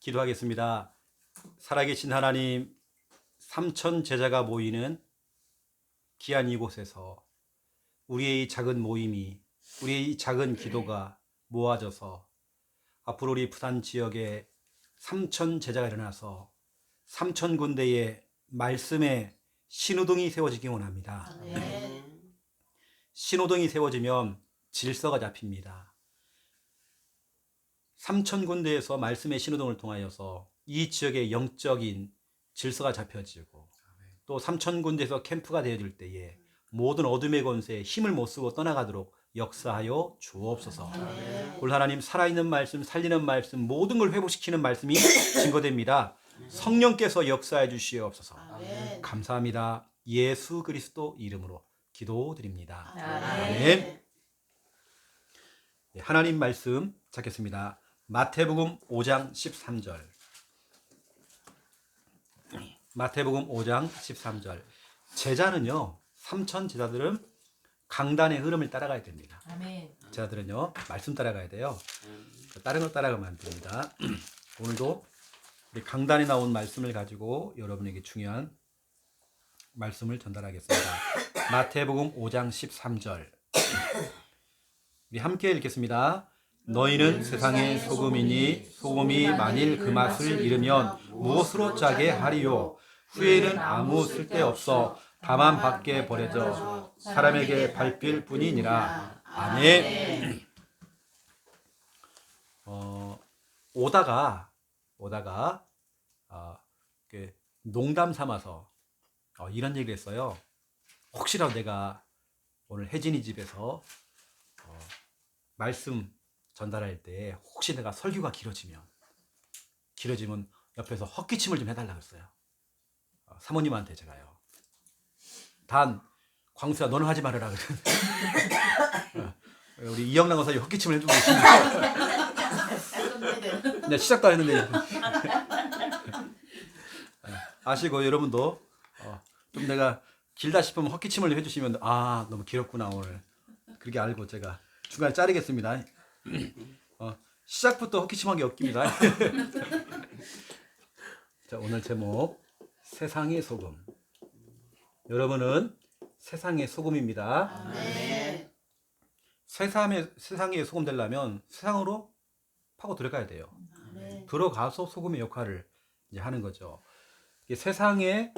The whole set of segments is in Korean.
기도하겠습니다. 살아계신 하나님, 3천 제자가 모이는 귀한 이곳에서 우리의 이 작은 모임이, 우리의 이 작은 기도가 모아져서 앞으로 우리 부산 지역에 3천 제자가 일어나서 3천 군데의 말씀의 신호등이 세워지기 원합니다. 신호등이 세워지면 질서가 잡힙니다. 3천 군데에서 말씀의 신호등을 통하여서 이 지역의 영적인 질서가 잡혀지고, 또 3천 군데에서 캠프가 되어질 때에 모든 어둠의 권세에 힘을 못 쓰고 떠나가도록 역사하여 주옵소서. 오늘 하나님, 살아있는 말씀, 살리는 말씀, 모든 걸 회복시키는 말씀이 증거됩니다. 성령께서 역사해 주시옵소서. 감사합니다. 예수 그리스도 이름으로 기도드립니다. 아멘. 네, 하나님 말씀 찾겠습니다. 마태복음 5장 13절. 마태복음 5장 13절. 제자는요, 3천 제자들은 강단의 흐름을 따라가야 됩니다. 아멘. 제자들은요, 말씀 따라가야 돼요. 다른 거 따라가면 안 됩니다. 오늘도 우리 강단에 나온 말씀을 가지고 여러분에게 중요한 말씀을 전달하겠습니다. 마태복음 5장 13절. 우리 함께 읽겠습니다. 너희는 세상의 소금이니 소금이 만일 그 맛을 잃으면 무엇으로 짜게 하리요? 후에는 아무 쓸데없어 다만 밖에 버려져 사람에게 밟힐 뿐이니라. 아멘. 오다가 농담 삼아서 이런 얘기를 했어요. 혹시라도 내가 오늘 혜진이 집에서 말씀 전달할 때 혹시 내가 설교가 길어지면 옆에서 헛기침을 좀 해달라고 했어요. 사모님한테 제가요. 단 광수야, 너는 하지 말아라. 우리 이영란 권사님 헛기침을 해주고 계십니다. 네, 시작도 안 했는데. 아시고 여러분도 좀 내가 길다 싶으면 헛기침을 해주시면 너무 길었구나 오늘. 그렇게 알고 제가 중간에 자르겠습니다. 시작부터 헛기침한 게 없깁니다. 자, 오늘 제목 세상의 소금. 여러분은 세상의 소금입니다. 네. 세상의 소금 되려면 세상으로 파고 들어가야 돼요. 네. 들어가서 소금의 역할을 이제 하는 거죠. 세상의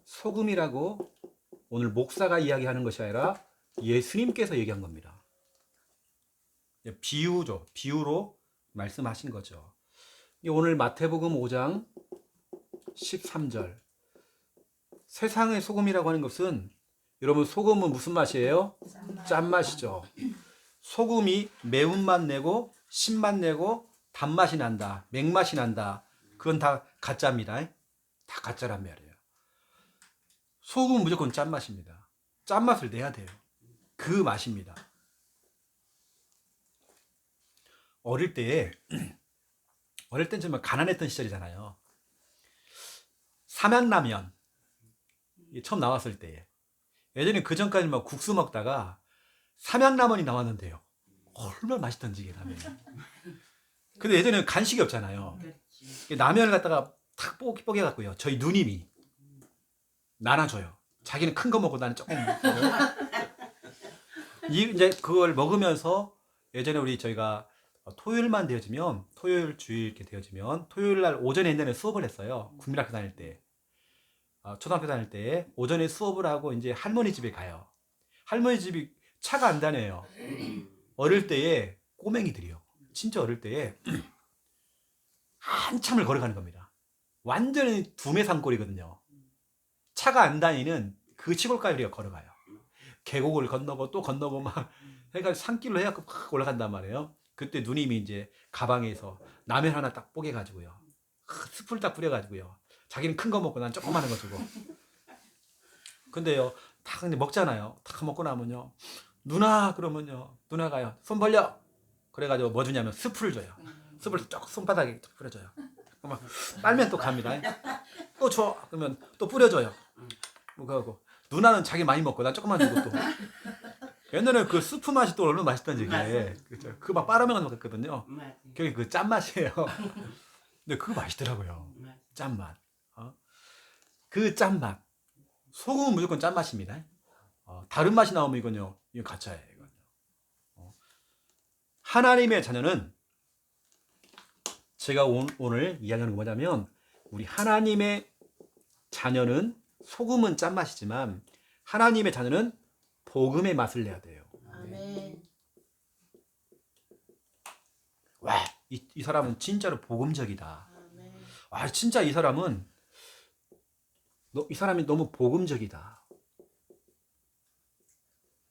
소금이라고 오늘 목사가 이야기하는 것이 아니라 예수님께서 얘기한 겁니다. 비유죠. 비유로 말씀하신 거죠. 오늘 마태복음 5장 13절. 세상의 소금이라고 하는 것은, 여러분, 소금은 무슨 맛이에요? 짠맛이죠. 소금이 매운맛 내고 신맛 내고 단맛이 난다, 맹맛이 난다. 그건 다 가짜입니다. 다 가짜란 말이에요. 소금은 무조건 짠맛입니다. 짠맛을 내야 돼요. 그 맛입니다. 어릴 때는 정말 가난했던 시절이잖아요. 삼양라면 처음 나왔을 때에, 예전에 그 전까지 막 국수 먹다가 삼양라면이 나왔는데요. 얼마나 맛있던지 이게 라면이. 근데 예전에는 간식이 없잖아요. 라면을 갖다가 탁 뽀개갖고요. 저희 누님이 나눠줘요. 자기는 큰 거 먹고 나는 조금 먹어요. 이제 그걸 먹으면서 예전에 저희가 토요일만 되어지면, 토요일 주일 이렇게 되어지면 토요일 날 오전에 옛날에 수업을 했어요. 국민학교 다닐 때, 초등학교 다닐 때 오전에 수업을 하고 이제 할머니 집에 가요. 할머니 집이 차가 안 다녀요. 어릴 때에 꼬맹이들이요. 진짜 어릴 때에 한참을 걸어가는 겁니다. 완전히 두메산골이거든요. 차가 안 다니는 그 시골까지 우리가 걸어가요. 계곡을 건너고 또 건너고 막 해가지고 산길로 해갖고 막 올라간단 말이에요. 그때 누님이 이제 가방에서 라면 하나 딱 뽀개가지고요, 스프를 딱 뿌려가지고요, 자기는 큰 거 먹고 난 조그마한 거 주고. 근데요, 딱 근데 먹잖아요. 딱 먹고 나면요, 누나 그러면요, 누나가요, 손 벌려. 그래가지고 뭐 주냐면 스프를 줘요. 스프를 쭉 손바닥에 쭉 뿌려줘요. 막 빨면 또 갑니다. 또 줘. 그러면 또 뿌려줘요. 뭐 그러고 누나는 자기 많이 먹고 난 조금만 주고 또. 옛날에 그 스프 맛이 또 얼마나 맛있던지 이게. 그죠? 그 막 빨아먹어서 먹었거든요. 그게 그 짠맛이에요. 근데 그거 맛있더라고요. 짠맛. 그 짠맛. 소금은 무조건 짠맛입니다. 다른 맛이 나오면 이건 가짜예요. 이건. 하나님의 자녀는 제가 오늘 이야기하는 게 뭐냐면 우리 하나님의 자녀는 소금은 짠맛이지만 하나님의 자녀는 복음의 맛을 내야 돼요. 아멘. 와, 이 사람은 진짜로 복음적이다. 아멘. 와, 진짜 이 사람이 너무 복음적이다.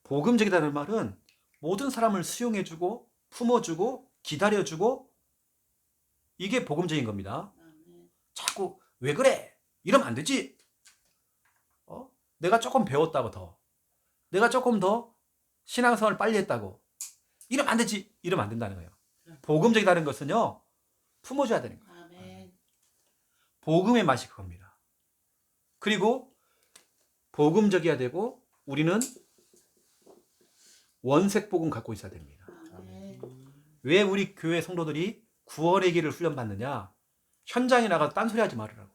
복음적이다는 말은 모든 사람을 수용해주고 품어주고 기다려주고 이게 복음적인 겁니다. 아멘. 자꾸 왜 그래? 이러면 안 되지. 내가 조금 배웠다고 더. 내가 조금 더 신앙생활을 빨리 했다고. 이러면 안 되지. 이러면 안 된다는 거예요. 복음적이다는 것은요. 품어줘야 되는 거예요. 아멘. 복음의 맛이 그겁니다. 그리고 복음적이어야 되고 우리는 원색 복음 갖고 있어야 됩니다. 아멘. 왜 우리 교회 성도들이 구원의 길을 훈련받느냐? 현장에 나가서 딴소리 하지 말으라고.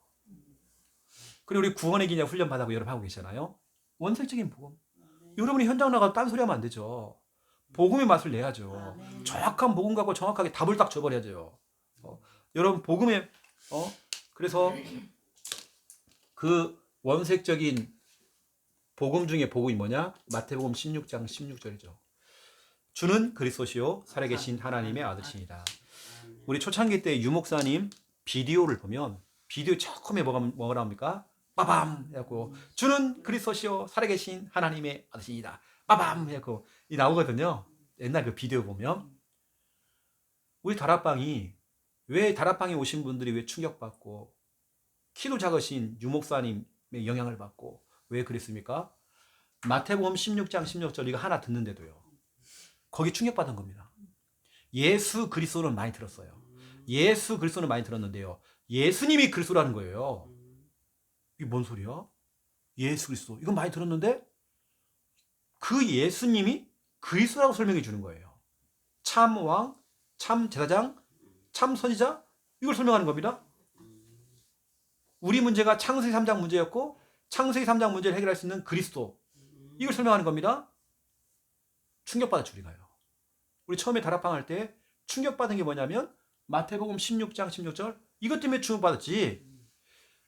그리고 우리 구원의 길이냐 훈련 받아고 여러분 하고 계시잖아요. 원색적인 복음. 여러분이 현장 나가서 딴소리 하면 안 되죠. 복음의 맛을 내야죠. 아멘. 정확한 복음 갖고 정확하게 답을 딱 줘버려야죠. 여러분 복음의 그래서 그 원색적인 복음 중에 복음이 뭐냐? 마태복음 16장 16절이죠. 주는 그리스도시요 살아계신 하나님의 아들이시니다. 우리 초창기 때 유목사님 비디오를 보면 비디오 처음에 뭐가 나옵니까? 빠밤 해갖고 주는 그리스도시요 살아계신 하나님의 아들이시니다. 빠밤 해갖고 이 나오거든요. 옛날 그 비디오 보면 우리 다락방이 왜 다락방에 오신 분들이 왜 충격받고 키도 작으신 유목사님의 영향을 받고 왜 그랬습니까? 마태복음 16장 16절 이거 하나 듣는데도요. 거기 충격받은 겁니다. 예수 그리스도는 많이 들었어요. 예수 그리스도는 많이 들었는데요. 예수님이 그리스도라는 거예요. 이게 뭔 소리야? 예수 그리스도. 이건 많이 들었는데 그 예수님이 그리스도라고 설명해 주는 거예요. 참 왕, 참 제사장, 참 선지자 이걸 설명하는 겁니다. 우리 문제가 창세기 3장 문제였고 창세기 3장 문제를 해결할 수 있는 그리스도 이걸 설명하는 겁니다. 충격받았죠 우리가요. 우리 처음에 다락방 할 때 충격받은 게 뭐냐면 마태복음 16장 16절 이것 때문에 충격받았지.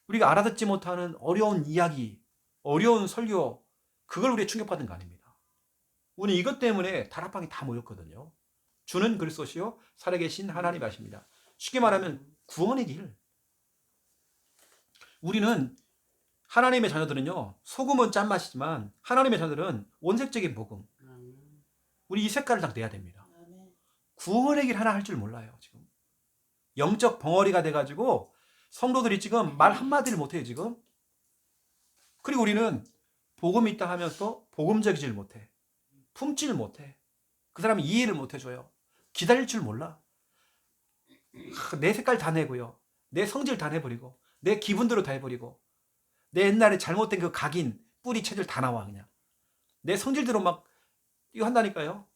우리가 알아듣지 못하는 어려운 이야기, 어려운 설교 그걸 우리가 충격받은 거 아닙니다. 우리 이것 때문에 다락방이 다 모였거든요. 주는 그리스도시요 살아계신 하나님 아십니다. 쉽게 말하면 구원의 길. 우리는 하나님의 자녀들은요 소금은 짠맛이지만 하나님의 자녀들은 원색적인 복음. 우리 이 색깔을 딱 내야 됩니다. 구원의 길 하나 할 줄 몰라요 지금. 영적 벙어리가 돼가지고 성도들이 지금 말 한마디를 못해요 지금. 그리고 우리는 복음이 있다 하면서 복음적이질 못해. 품질 못해. 그 사람이 이해를 못해줘요. 기다릴 줄 몰라. 내 색깔 다 내고요. 내 성질 다 내버리고 내 기분대로 다 해버리고 내 옛날에 잘못된 그 각인 뿌리 체질 다 나와 그냥. 내 성질대로 막 이거 한다니까요.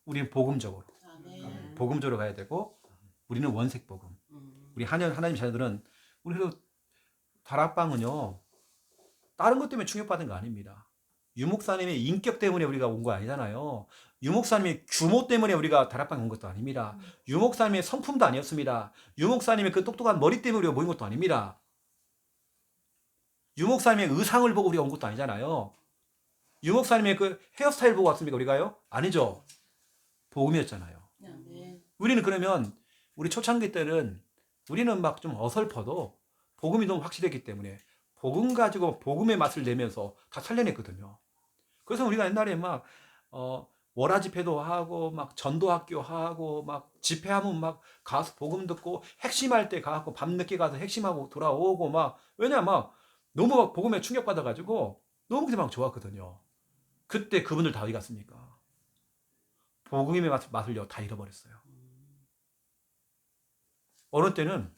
우리는 복음적으로. 복음적으로 가야 되고 우리는 원색 복음. 우리 하나님 자녀들은 우리도 다락방은요 다른 것 때문에 충격받은 거 아닙니다. 유목사님의 인격 때문에 우리가 온 거 아니잖아요. 유목사님의 규모 때문에 우리가 다락방에 온 것도 아닙니다. 유목사님의 성품도 아니었습니다. 유목사님의 그 똑똑한 머리 때문에 우리가 모인 것도 아닙니다. 유목사님의 의상을 보고 우리가 온 것도 아니잖아요. 유목사님의 그 헤어스타일 보고 왔습니까 우리가요? 아니죠. 복음이었잖아요. 우리는 그러면 우리 초창기 때는 우리는 막 좀 어설퍼도 복음이 너무 확실했기 때문에 복음 가지고 복음의 맛을 내면서 다 살려냈거든요. 그래서 우리가 옛날에 막 월화 집회도 하고 막 전도학교 하고 막 집회하면 막 가서 복음 듣고 핵심할 때 가고 밤늦게 가서 핵심하고 돌아오고 막 왜냐 막 너무 막 복음에 충격받아가지고 너무 그때 막 좋았거든요. 그때 그분들 다 어디 갔습니까? 복음의 맛을 다 잃어버렸어요. 어느 때는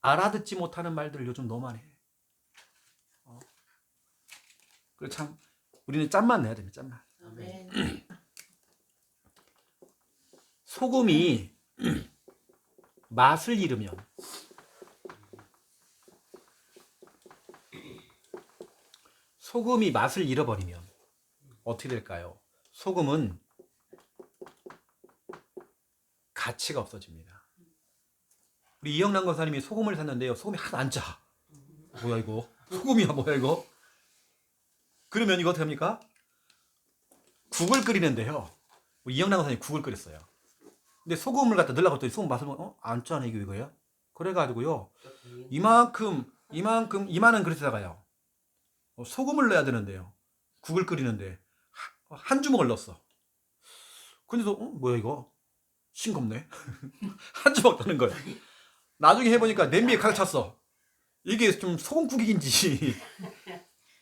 알아듣지 못하는 말들을 요즘 너무 많이 해. 그래 참 우리는 짠맛 내야 됩니다. 짠맛. 소금이 맛을 잃으면, 소금이 맛을 잃어버리면 어떻게 될까요? 소금은 가치가 없어집니다. 우리 이영란 권사님이 소금을 샀는데요, 소금이 하나도 안 짜. 뭐야 이거? 소금이야 뭐야 이거? 그러면 이거 어떻게 합니까? 국을 끓이는데요, 우리 이영란 권사님이 국을 끓였어요. 근데 소금을 갖다 넣으려고 했더니 소금 맛을 보면 안 짜네 이게 이거야? 그래가지고요, 이만한 그릇에다가요 소금을 넣어야 되는데요, 국을 끓이는데 한 주먹을 넣었어. 근데도 뭐야 이거? 싱겁네. 한 주먹 넣는 거예요. 나중에 해보니까 냄비에 가득 찼어. 이게 좀 소금국인지.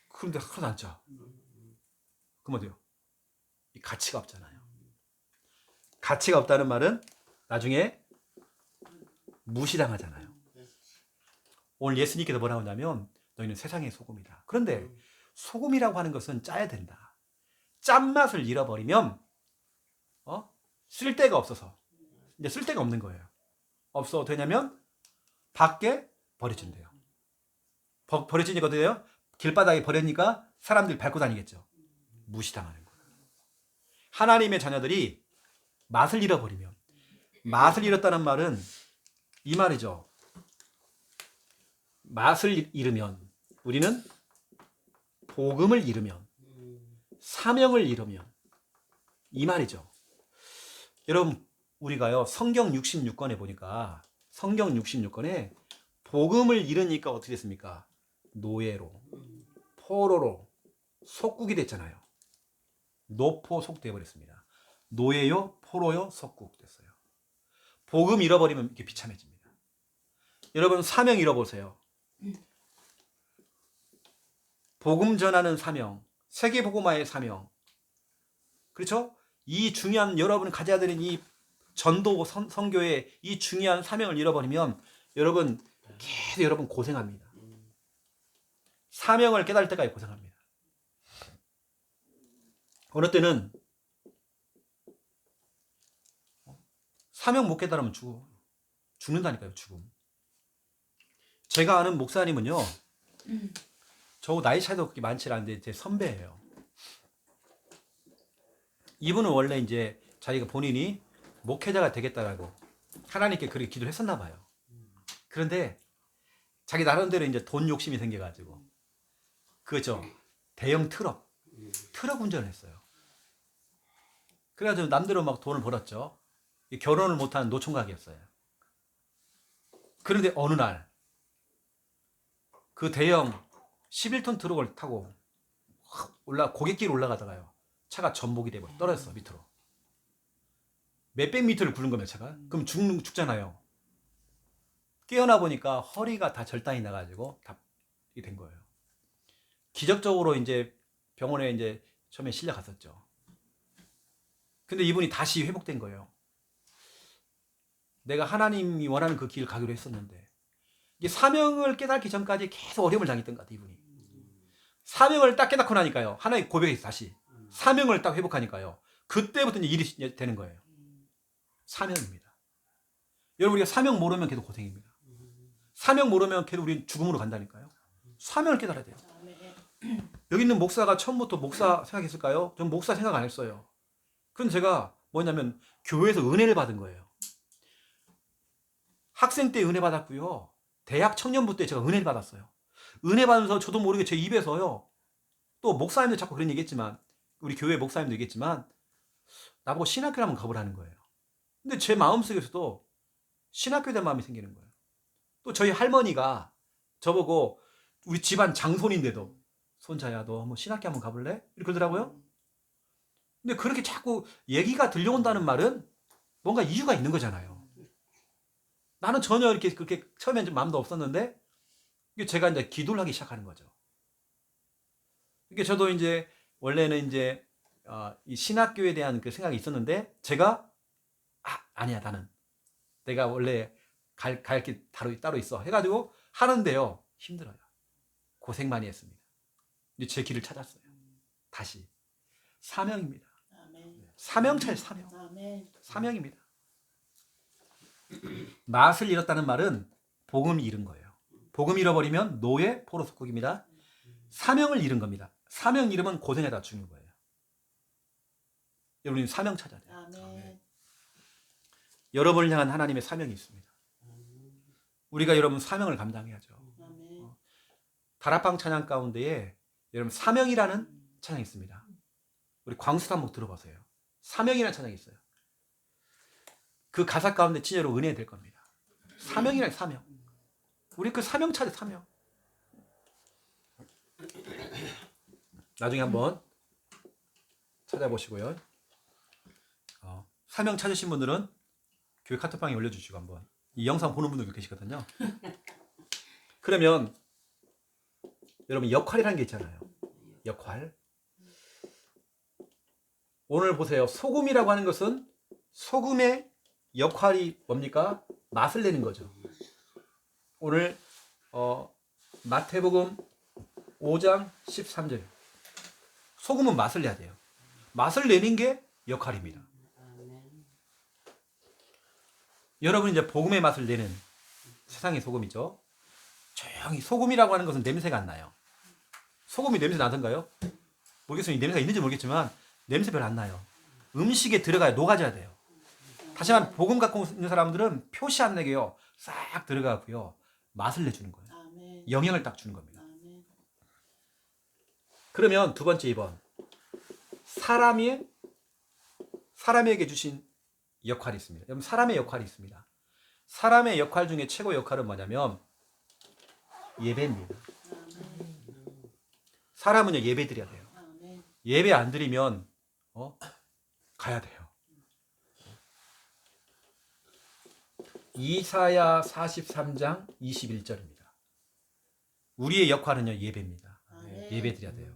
그런데 하나도 안 짜. 그럼 어때요? 이 가치가 없잖아요. 가치가 없다는 말은 나중에 무시당하잖아요. 오늘 예수님께서 뭐라고 하냐면 너희는 세상의 소금이다. 그런데 소금이라고 하는 것은 짜야 된다. 짠맛을 잃어버리면 쓸데가 없어서 이제 쓸데가 없는 거예요. 없어 되냐면 밖에 버려진대요. 버려지니까 어떻게 돼요? 길바닥에 버리니까 사람들이 밟고 다니겠죠. 무시당하는 거예요. 하나님의 자녀들이 맛을 잃어버리면, 맛을 잃었다는 말은 이 말이죠. 맛을 잃으면, 우리는 복음을 잃으면, 사명을 잃으면, 이 말이죠. 여러분, 우리가요 성경 66권에 보니까, 성경 66권에 복음을 잃으니까 어떻게 됐습니까? 노예로, 포로로, 속국이 됐잖아요. 노포속 되어버렸습니다. 노예요, 포로요, 속국 됐어요. 복음 잃어버리면 이렇게 비참해집니다. 여러분, 사명 잃어보세요. 복음 전하는 사명, 세계복음화의 사명, 그렇죠? 이 중요한, 여러분이 가져야 되는 이 전도 선교의 이 중요한 사명을 잃어버리면 여러분 계속 여러분 고생합니다. 사명을 깨달을 때까지 고생합니다. 어느 때는 사명 못 깨달으면 죽는다니까요. 죽음. 제가 아는 목사님은요, 저 나이 차이도 그렇게 많지 않은데 제 선배예요. 이분은 원래 이제 자기가 본인이 목회자가 되겠다라고 하나님께 그렇게 기도를 했었나 봐요. 그런데 자기 나름대로 이제 돈 욕심이 생겨가지고, 그죠? 대형 트럭 운전을 했어요. 그래가지고 남대로 막 돈을 벌었죠. 결혼을 못하는 노총각이었어요. 그런데 어느 날 그 대형 11톤 트럭을 타고 고갯길 올라가다가요, 차가 전복이 되고 떨어졌어. 밑으로 몇백 미터를 굴른 거면 차가, 그럼 죽잖아요. 깨어나 보니까 허리가 다 절단이 나가지고 다 이게 된 거예요. 기적적으로 이제 병원에 이제 처음에 실려갔었죠. 근데 이분이 다시 회복된 거예요. 내가 하나님이 원하는 그 길을 가기로 했었는데, 이게 사명을 깨닫기 전까지 계속 어려움을 당했던 것 같아요. 이분이 사명을 딱 깨닫고 나니까요, 하나의 고백에서 다시 사명을 딱 회복하니까요, 그때부터 이제 일이 되는 거예요. 사명입니다. 여러분, 우리가 사명 모르면 계속 고생입니다. 사명 모르면 계속 우리는 죽음으로 간다니까요. 사명을 깨달아야 돼요. 여기 있는 목사가 처음부터 목사 생각했을까요? 전 목사 생각 안 했어요. 그럼 제가 뭐냐면 교회에서 은혜를 받은 거예요. 학생 때 은혜 받았고요, 대학 청년부 때 제가 은혜를 받았어요. 은혜 받으면서 저도 모르게 제 입에서요, 또 목사님들 자꾸 그런 얘기했지만, 우리 교회 목사님도 얘기했지만 나보고 신학교를 한번 가보라는 거예요. 근데 제 마음속에서도 신학교에 대한 마음이 생기는 거예요. 또 저희 할머니가 저보고, 우리 집안 장손인데도 손자야 너 한번 신학교 한번 가볼래? 이렇게 그러더라고요. 근데 그렇게 자꾸 얘기가 들려온다는 말은 뭔가 이유가 있는 거잖아요. 나는 전혀 이렇게 그렇게 처음엔 좀 마음도 없었는데, 이게 제가 이제 기도를 하기 시작하는 거죠. 이게 저도 이제 원래는 이제 이 신학교에 대한 그 생각이 있었는데, 제가 아니야, 나는 내가 원래 갈 길 따로 있어 해가지고 하는데요, 힘들어요. 고생 많이 했습니다. 이제 제 길을 찾았어요. 다시 사명입니다. 사명차의 사명. 사명입니다. 맛을 잃었다는 말은 복음을 잃은 거예요. 복음 잃어버리면 노예, 포로 속국입니다. 사명을 잃은 겁니다. 사명 잃으면 고생에다 죽는 거예요. 여러분이 사명 찾아야 돼요. 아멘. 여러분을 향한 하나님의 사명이 있습니다. 우리가 여러분 사명을 감당해야죠. 아멘. 다락방 찬양 가운데에 여러분 사명이라는 찬양이 있습니다. 우리 광수 한번 들어보세요. 사명이라는 찬양이 있어요. 그 가사 가운데 진짜로 은혜 될 겁니다. 사명이라는 사명. 우리 그 사명 찾아 사명. 나중에 한번 찾아보시고요. 사명 찾으신 분들은 교회 카톡방에 올려주시고 한번 이 영상 보는 분들도 계시거든요. 그러면 여러분 역할이라는 게 있잖아요. 역할. 오늘 보세요. 소금이라고 하는 것은 소금의 역할이 뭡니까? 맛을 내는 거죠. 오늘 마태복음 5장 13절. 소금은 맛을 내야 돼요. 맛을 내는 게 역할입니다. 여러분 이제 복음의 맛을 내는 세상의 소금이죠. 조용히 소금이라고 하는 것은 냄새가 안 나요. 소금이 냄새 나던가요? 모르겠어요. 냄새가 있는지 모르겠지만 냄새 별로 안 나요. 음식에 들어가야 녹아져야 돼요. 다시 한번 복음 갖고 있는 사람들은 표시 안 내게요. 싹 들어가고요. 맛을 내주는 거예요. 아멘. 영향을 딱 주는 겁니다. 아멘. 그러면 두 번째 2번. 사람에게 주신 역할이 있습니다. 여러분 사람의 역할이 있습니다. 사람의 역할 중에 최고의 역할은 뭐냐면 예배입니다. 아멘. 사람은요 예배 드려야 돼요. 아멘. 예배 안 드리면 가야 돼요. 이사야 43장 21절입니다. 우리의 역할은요 예배입니다. 아멘. 예배 드려야 돼요.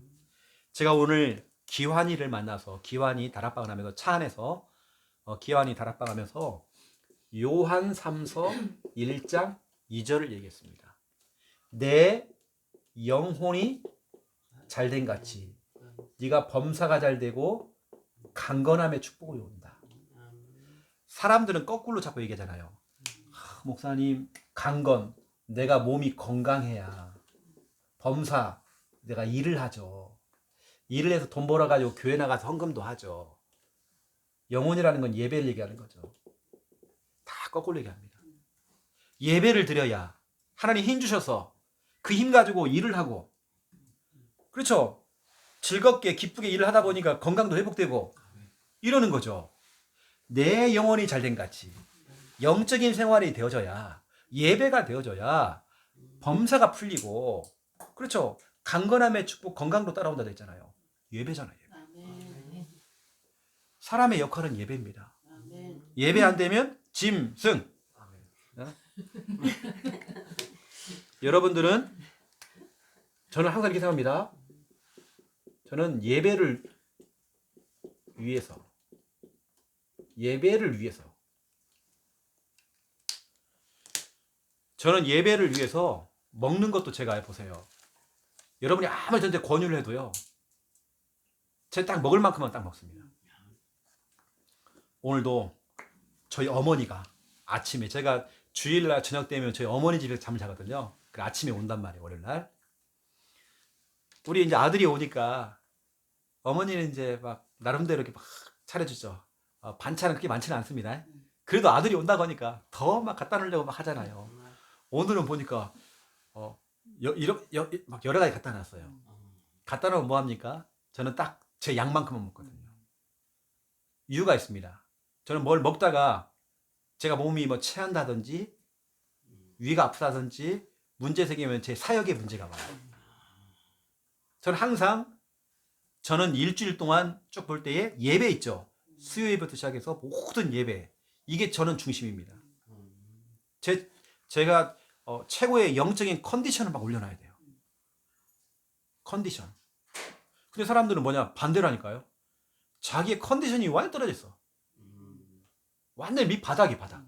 제가 오늘 기환이를 만나서 기환이 다락방을 하면서 차 안에서 기환이 다락방 하면서 요한 3서 1장 2절을 얘기했습니다. 내 영혼이 잘된 같이 네가 범사가 잘되고 강건함의 축복이 온다. 사람들은 거꾸로 자꾸 얘기하잖아요. 목사님 강건, 내가 몸이 건강해야 범사, 내가 일을 하죠. 일을 해서 돈 벌어가지고 교회 나가서 헌금도 하죠. 영혼이라는 건 예배를 얘기하는 거죠. 다 거꾸로 얘기합니다. 예배를 드려야 하나님 힘 주셔서 그 힘 가지고 일을 하고, 그렇죠? 즐겁게 기쁘게 일을 하다 보니까 건강도 회복되고 이러는 거죠. 내 영혼이 잘된 같이 영적인 생활이 되어져야, 예배가 되어져야 범사가 풀리고, 그렇죠? 강건함의 축복, 건강도 따라온다 했잖아요. 예배잖아요. 예배. 아멘. 사람의 역할은 예배입니다. 아멘. 예배 안 되면 짐승. 여러분들은, 저는 항상 이렇게 생각합니다. 저는 예배를 위해서 저는 예배를 위해서 먹는 것도 제가 보세요. 여러분이 아무리 저한테 권유를 해도요, 제가 딱 먹을 만큼만 딱 먹습니다. 오늘도 저희 어머니가 아침에, 제가 주일날 저녁 되면 저희 어머니 집에서 잠을 자거든요. 그 아침에 온단 말이에요. 월요일날. 우리 이제 아들이 오니까 어머니는 이제 막 나름대로 이렇게 막 차려주죠. 반찬은 그렇게 많지는 않습니다. 그래도 아들이 온다고 하니까 더 막 갖다 놓으려고 막 하잖아요. 오늘은 보니까 막 여러 가지 갖다 놨어요. 갖다 놓으면 뭐 합니까? 저는 딱 제 양만큼만 먹거든요. 이유가 있습니다. 저는 뭘 먹다가 제가 몸이 뭐 체한다든지 위가 아프다든지 문제 생기면 제 사역에 문제가 와요. 저는 항상, 저는 일주일 동안 쭉 볼 때에 예배 있죠. 수요 예배부터 시작해서 모든 예배, 이게 저는 중심입니다. 제가 최고의 영적인 컨디션을 막 올려놔야 돼요. 컨디션. 근데 사람들은 뭐냐? 반대라니까요. 자기의 컨디션이 완전 떨어져 있어. 완전 밑바닥이 바닥.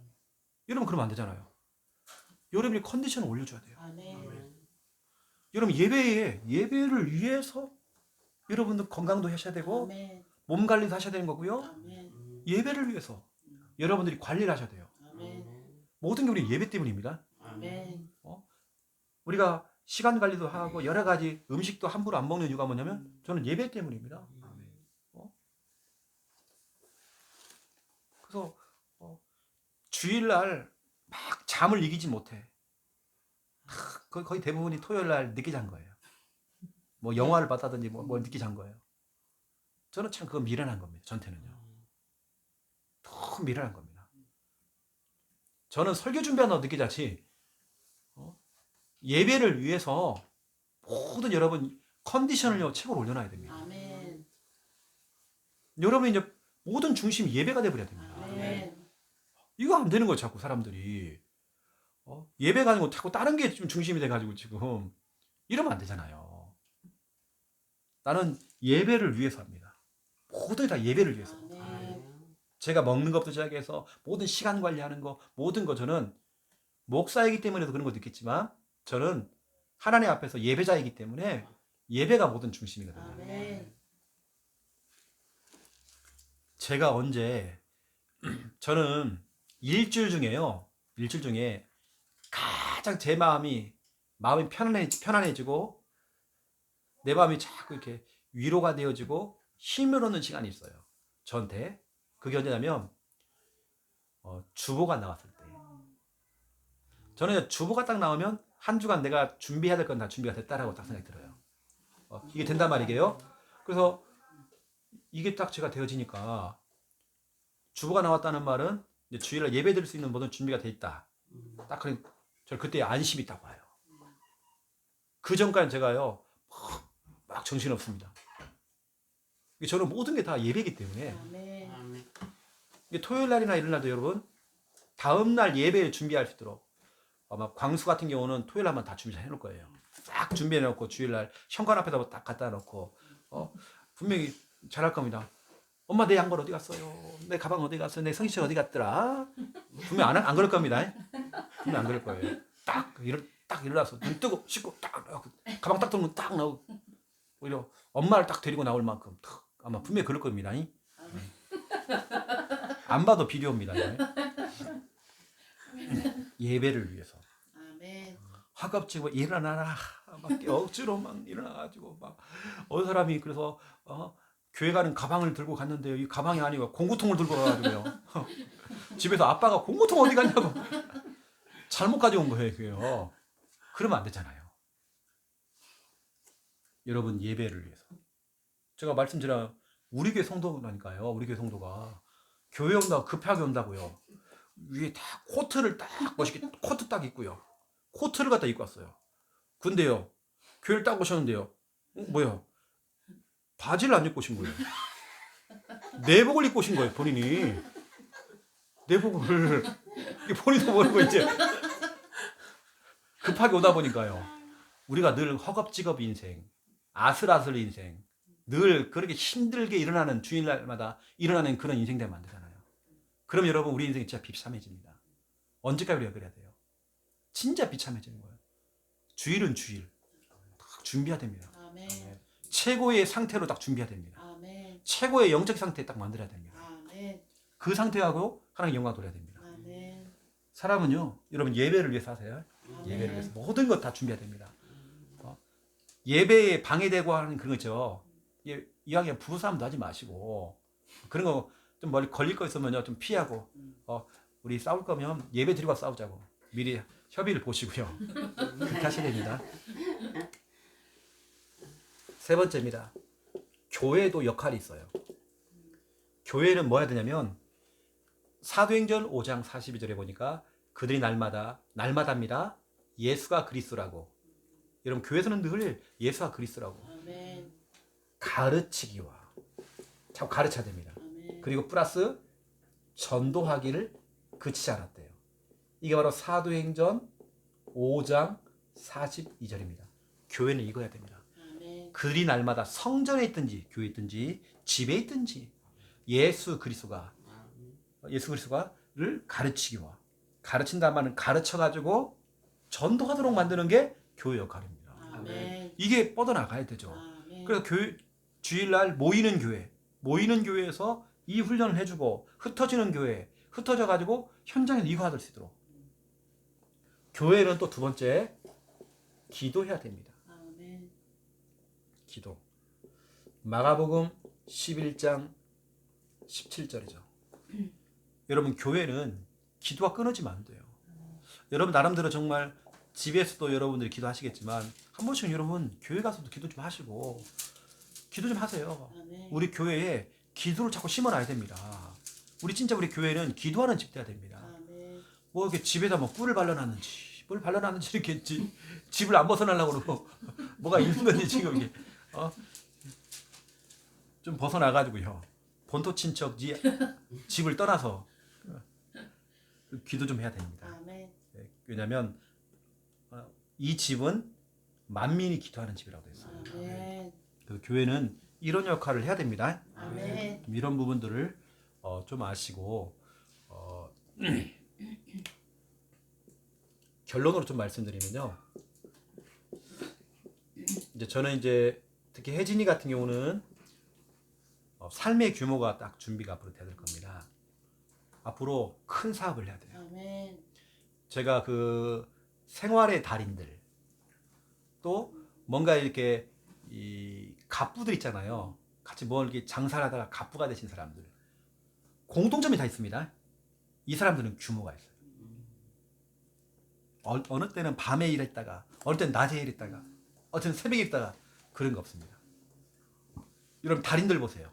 여러분 그러면 안 되잖아요. 여러분이 컨디션을 올려줘야 돼요. 아멘. 여러분 예배를 위해서 여러분들 건강도 하셔야 되고 아멘. 몸 관리도 하셔야 되는 거고요. 아멘. 예배를 위해서 여러분들이 관리를 하셔야 돼요. 아멘. 모든 게 우리 예배 때문입니다. 아멘. 우리가 시간 관리도 하고 여러 가지 음식도 함부로 안 먹는 이유가 뭐냐면 저는 예배 때문입니다. 그래서 주일날 막 잠을 이기지 못해. 거의 대부분이 토요일날 늦게 잔 거예요. 뭐 영화를 봤다든지 뭐 늦게 잔 거예요. 저는 참 그거 미련한 겁니다. 저한테는요. 너무 미련한 겁니다. 저는 설교 준비하느라 늦게 자지 예배를 위해서 모든 여러분 컨디션을요 최고로 올려놔야 됩니다. 아멘. 여러분 이제 모든 중심이 예배가 돼버려야 됩니다. 아멘. 이거 안 되는 거예요. 자꾸 사람들이 예배가 아니고 자꾸 다른 게 좀 중심이 돼가지고 지금 이러면 안 되잖아요. 나는 예배를 위해서 합니다. 모든 게 다 예배를 위해서. 아멘. 제가 먹는 것부터 시작해서 모든 시간 관리하는 거 모든 거 저는 목사이기 때문에도 그런 것도 있겠지만 저는 하나님 앞에서 예배자이기 때문에 예배가 모든 중심이거든요. 아멘. 제가 언제 저는 일주일 중에 가장 제 마음이 편안해지고 내 마음이 자꾸 이렇게 위로가 되어지고 힘을 얻는 시간이 있어요. 저한테 그게 언제냐면 주보가 나왔을 때. 저는 주보가 딱 나오면 한 주간 내가 준비해야 될 건 다 준비가 됐다라고 딱 생각이 들어요. 이게 된단 말이게요. 그래서 이게 딱 제가 되어지니까 주보가 나왔다는 말은 이제 주일날 예배 드릴 수 있는 모든 준비가 돼 있다. 딱 그래 저는 그때 안심이 딱 와요. 그 전까지는 제가요 막 정신 없습니다. 저는 모든 게 다 예배이기 때문에 아멘. 이게 토요일 날이나 이런 날도 여러분 다음 날 예배 준비할 수 있도록 아마 광수 같은 경우는 토요일 날만 다 준비해 놓을 거예요. 싹 준비해 놓고 주일 날 현관 앞에다 딱 갖다 놓고 분명히 잘할 겁니다. 엄마 내 양말 어디 갔어요? 내 가방 어디 갔어요? 내 성시청 어디 갔더라? 분명 안 그럴 겁니다. 분명 안 그럴 거예요. 딱 일어나서 눈 뜨고 씻고 딱 가방 딱 들면 딱 나오고 오히려 엄마를 딱 데리고 나올 만큼 아마 분명히 그럴 겁니다. 안 봐도 비디오입니다. 예배를 위해서. 아멘. 화갑지고 일어나라 막 억지로 막 일어나가지고 막 어느 사람이 그래서 교회 가는 가방을 들고 갔는데요. 이 가방이 아니고 공구통을 들고 가가지고요. 집에서 아빠가 공구통 어디 갔냐고 잘못 가져온 거예요. 그게요. 그러면 안 되잖아요. 여러분 예배를 위해서. 제가 말씀드려 우리 교회 성도라니까요. 우리 교회 성도가 교회 온다고 급하게 온다고요. 위에 다 코트를 딱 멋있게 코트 딱 입고요. 코트를 갖다 입고 왔어요. 근데요. 교회를 딱 오셨는데요. 뭐야? 바지를 안 입고 오신 거예요. 내복을 입고 오신 거예요. 본인이. 내복을 본인도 모르고 이제 급하게 오다 보니까요. 우리가 늘 허겁지겁 인생, 아슬아슬 인생, 늘 그렇게 힘들게 일어나는 주일날마다 일어나는 그런 인생 되면 안 되잖아요. 그럼 여러분 우리 인생이 진짜 비참해집니다. 언제까지 우리가 그래야 돼요? 진짜 비참해지는 거예요. 주일은 주일. 딱 준비해야 됩니다. 아멘. 최고의 상태로 딱 준비해야 됩니다. 아멘. 최고의 영적 상태 딱 만들어야 됩니다. 아멘. 그 상태하고 하나님 영광 돌려야 됩니다. 아멘. 사람은요, 여러분 예배를 위해서 하세요. 예배를 위해서 모든 것 다 준비해야 됩니다. 예배에 방해되고 하는 그런 거죠. 이왕이면 부부싸움도 하지 마시고 그런 거 좀 멀리 걸릴 거 있으면요 좀 피하고 우리 싸울 거면 예배 드리고 싸우자고 미리 협의를 보시고요. 그렇게 하셔야 됩니다. 세 번째입니다. 교회도 역할이 있어요. 교회는 뭐 해야 되냐면 사도행전 5장 42절에 보니까 그들이 날마다입니다. 예수가 그리스도라고. 여러분 교회에서는 늘 예수가 그리스도라고 아멘. 가르치기와 자꾸 가르쳐야 됩니다. 아멘. 그리고 플러스 전도하기를 그치지 않았대요. 이게 바로 사도행전 5장 42절입니다. 교회는 이거 해야 됩니다. 아멘. 그들이 날마다 성전에 있든지 교회에 있든지 집에 있든지 예수 그리스도가를 가르치기와 가르친다는 말은 가르쳐가지고 전도하도록 만드는 게 교회 역할입니다. 아멘. 이게 뻗어나가야 되죠. 아멘. 그래서 주일날 모이는 교회에서 이 훈련을 해주고 흩어지는 교회 흩어져가지고 현장에서 이거 받을 수 있도록 교회는 또 두 번째 기도해야 됩니다. 아멘. 기도. 마가복음 11장 17절이죠. 여러분 교회는 기도가 끊어지면 안 돼요. 여러분 나름대로 정말 집에서도 여러분들이 기도하시겠지만 한 번씩 여러분 교회 가서도 기도 좀 하시고 기도 좀 하세요. 아멘. 우리 교회에 기도를 자꾸 심어놔야 됩니다. 우리 진짜 우리 교회는 기도하는 집돼야 됩니다. 아멘. 뭐 이렇게 집에다 뭐 꿀을 발라놨는지 뭘 발라놨는지 이렇게 집을 안 벗어나려고 그러고 뭐가 있는 건지 지금 이게 좀 벗어나가지고요. 본토 친척 집을 떠나서 기도 좀 해야 됩니다. 아멘. 왜냐하면 이 집은 만민이 기도하는 집이라고 되어 있어요. 아멘. 그래서 교회는 이런 역할을 해야 됩니다. 아멘. 이런 부분들을 좀 아시고 결론으로 좀 말씀드리면요. 이제 저는 이제 특히 혜진이 같은 경우는 삶의 규모가 딱 준비가 앞으로 돼야 될 겁니다. 앞으로 큰 사업을 해야 돼요. 아멘. 제가 그 생활의 달인들 또 뭔가 이렇게 이 갑부들 있잖아요. 같이 뭘 이렇게 장사를 하다가 갑부가 되신 사람들 공통점이 다 있습니다. 이 사람들은 규모가 있어요. 어느 때는 밤에 일했다가 어느 때는 낮에 일했다가 어느 때는 새벽에 일했다가 그런 거 없습니다. 여러분 달인들 보세요.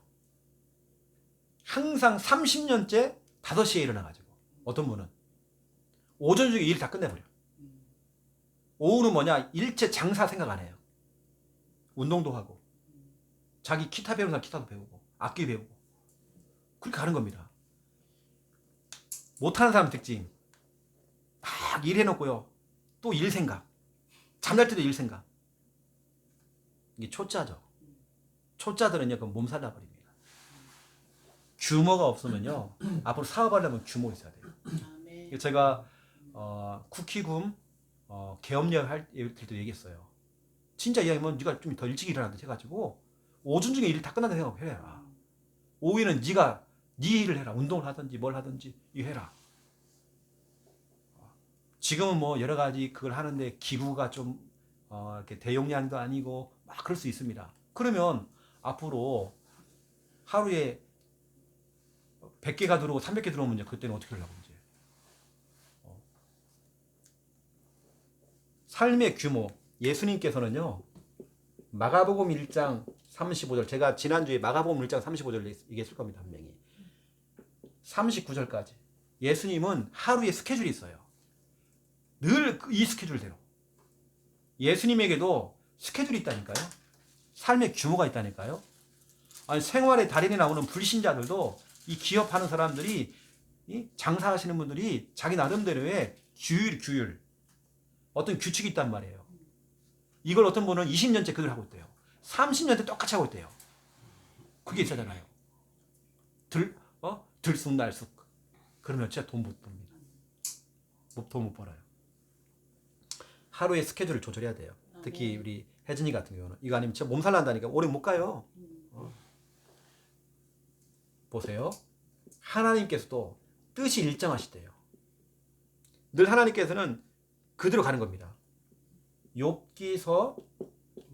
항상 30년째 5시에 일어나가지고 어떤 분은 오전 중에 일 다 끝내버려. 오후는 뭐냐 일체 장사 생각 안 해요. 운동도 하고 자기 기타 배우는 사람 기타도 배우고 악기 배우고 그렇게 가는 겁니다. 못하는 사람 특징 막 일해놓고요 또 일 생각 잠잘 때도 일 생각 이게 초짜죠. 초짜들은요 그럼 몸살 나버립니다. 규모가 없으면요 앞으로 사업하려면 규모 있어야 돼요. 아멘. 제가 쿠키룸 개업력 할 때도 얘기했어요. 진짜 이야기하면 네가 좀 더 일찍 일어나든지 해가지고 오전 중에 일 다 끝난다 생각해라. 오후에는 네가 네 일을 해라. 운동을 하든지 뭘 하든지 이거 해라. 지금은 뭐 여러 가지 그걸 하는데 기구가 좀 이렇게 대용량도 아니고 막 그럴 수 있습니다. 그러면 앞으로 하루에 100개가 들어오고 300개 들어오면 이제 그때는 어떻게 하려고 이제 삶의 규모. 예수님께서는요 마가복음 1장 35절 제가 지난주에 마가복음 1장 35절 얘기했을 겁니다. 분명히 39절까지 예수님은 하루에 스케줄이 있어요. 늘 이 스케줄대로 예수님에게도 스케줄이 있다니까요. 삶의 규모가 있다니까요. 아니 생활의 달인에 나오는 불신자들도 이 기업하는 사람들이 이 장사하시는 분들이 자기 나름대로의 규율 어떤 규칙이 있단 말이에요. 이걸 어떤 분은 20년째 그걸 하고 있대요. 30년째 똑같이 하고 있대요. 그게 있잖아요. 들쑥날쑥. 그러면 진짜 돈 못 법니다. 돈 못 벌어요. 하루의 스케줄을 조절해야 돼요. 특히 우리 혜진이 같은 경우는 이거 아니면 진짜 몸살 난다니까 오래 못 가요. 보세요. 하나님께서도 뜻이 일정하시대요. 늘 하나님께서는 그대로 가는 겁니다. 욥기서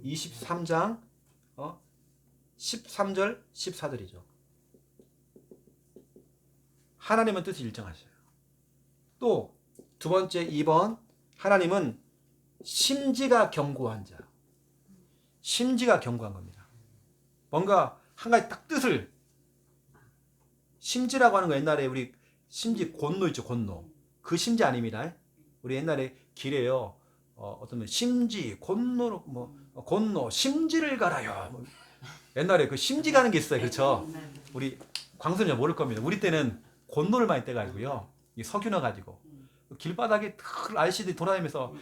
23장 13절 14절이죠. 하나님은 뜻이 일정하셔요. 또 두 번째 2번 하나님은 심지가 견고한 자. 심지가 견고한 겁니다. 뭔가 한 가지 딱 뜻을 심지라고 하는 거 옛날에 우리 심지 곤노 있죠. 곤노. 그 심지 아닙니다. 우리 옛날에 길에요. 어떤 분 심지 곤노 뭐 곤노 심지를 갈아요. 뭐 옛날에 그 심지 가는 게 있어요. 그렇죠? 우리 광선이 모를 겁니다. 우리 때는 곤노를 많이 떼가지고요. 이 석유 넣어가지고 길바닥에 아저씨들이 돌아다니면서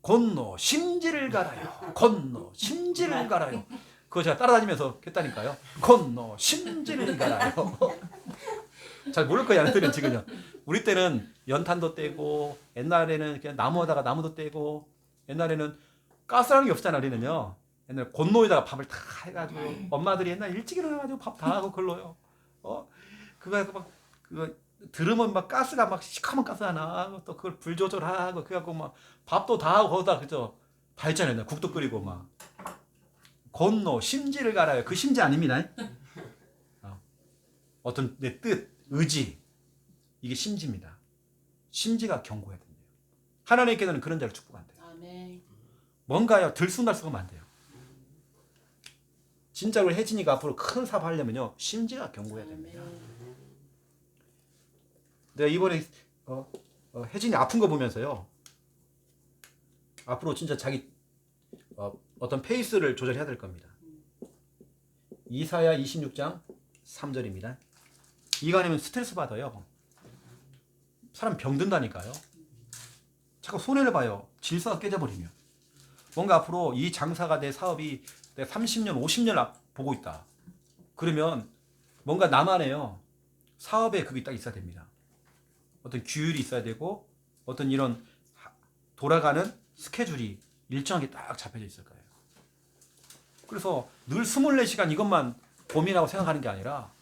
곤노 심지를 갈아요. 곤노 심지를 갈아요. 그거 제가 따라다니면서 했다니까요. 곤노 심지를 갈아요. 잘 모를 거예요. 아들은 지금요. 우리 때는 연탄도 떼고 옛날에는 그냥 나무에다가 나무도 떼고 옛날에는 가스라는 게 없잖아. 우리는요. 옛날 곤노에다가 밥을 다 해가지고 엄마들이 옛날 일찍 일어나가지고 밥 다 하고 걸러요. 그거 해서 막 그거 들으면 막 가스가 막 시커먼 가스가 나. 또 그걸 불 조절하고 그래갖고 막 밥도 다 하고 거기다 그죠? 다 했잖아요. 국도 끓이고 막 건노 심지를 갈아요. 그 심지 아닙니다. 어떤 내 뜻, 의지 이게 심지입니다. 심지가 견고해야 된대요. 하나님께서는 그런 자를 축복한대요. 아멘. 뭔가요 들쑥날쑥하면 안 돼요. 진짜로 혜진이가 앞으로 큰 사업 하려면요 심지가 견고해야 됩니다. 아멘. 내가 이번에 혜진이 아픈 거 보면서요 앞으로 진짜 자기 어떤 페이스를 조절해야 될 겁니다. 이사야 26장 3절입니다. 이거 아니면 스트레스 받아요. 사람 병든다니까요. 자꾸 손해를 봐요. 질서가 깨져버리면. 뭔가 앞으로 이 장사가 내 사업이 내가 30년, 50년 보고 있다. 그러면 뭔가 나만의요. 사업에 그게 딱 있어야 됩니다. 어떤 규율이 있어야 되고 어떤 이런 돌아가는 스케줄이 일정하게 딱 잡혀져 있을 거예요. 그래서 늘 24시간 이것만 고민하고 생각하는 게 아니라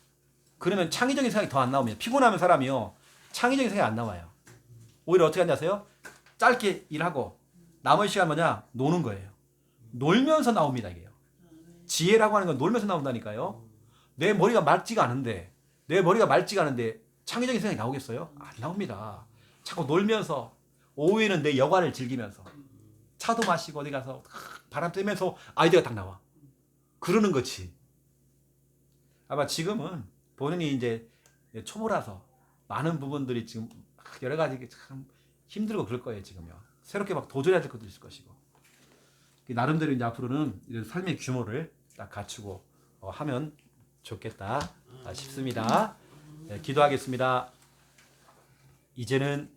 그러면 창의적인 생각이 더 안 나옵니다. 피곤하면 사람이요. 창의적인 생각이 안 나와요. 오히려 어떻게 하냐 아세요? 짧게 일하고 남은 시간 뭐냐? 노는 거예요. 놀면서 나옵니다. 이게요. 지혜라고 하는 건 놀면서 나온다니까요. 내 머리가 맑지가 않은데 창의적인 생각이 나오겠어요? 안 나옵니다. 자꾸 놀면서 오후에는 내 여가를 즐기면서 차도 마시고 어디 가서 바람 쐬면서 아이디어가 딱 나와. 그러는 거지. 아마 지금은 본인이 이제 초보라서 많은 부분들이 지금 여러 가지 참 힘들고 그럴 거예요. 지금요. 새롭게 막 도전해야 될 것도 있을 것이고. 나름대로 이제 앞으로는 이런 삶의 규모를 딱 갖추고 하면 좋겠다 싶습니다. 네, 기도하겠습니다. 이제는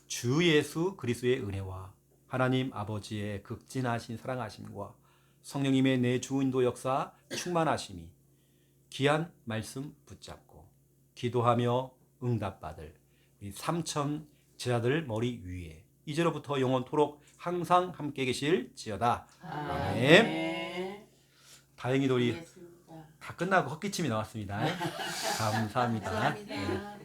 주 예수 그리스도의 은혜와 하나님 아버지의 극진하신 사랑하심과 성령님의 내 주인도 역사 충만하심이 귀한 말씀 붙잡고 기도하며 응답받을 우리 3천 제자들 머리 위에 이제로부터 영원토록 항상 함께 계실지어다. 아멘. 다행히도 우리 알겠습니다. 다 끝나고 헛기침이 나왔습니다. 감사합니다. 감사합니다. 네.